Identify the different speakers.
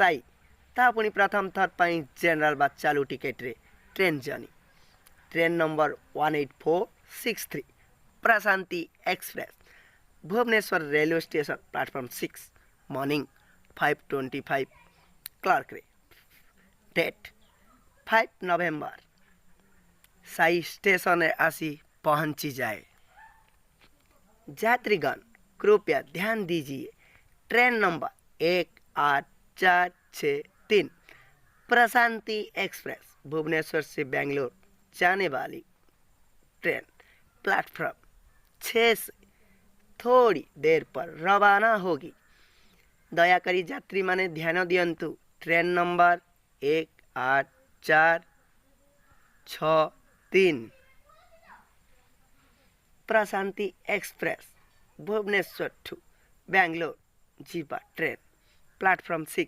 Speaker 1: साई ता पुणी प्रथम थर पाई जनरल बा चालू टिकेट रे train journey train number 18463 Prashanti express Bhubaneswar railway station platform 6 morning 5:25 o'clock रे डेट 5 नवेम्बर साई स्टेशन आसी पहुंची जाए। यात्रीगण कृपया ध्यान दीजिए train number 18463 Prashanti express Bhubaneswar से बेंगलोर जाने वाली ट्रेन प्लेटफॉर्म 6 से थोड़ी देर पर रवाना होगी। दयाकरी यात्री माने ध्यान दियंतु train number 18463 Prashanti express Bhubaneswar to Bangalore जीवा ट्रेन प्लेटफॉर्म 6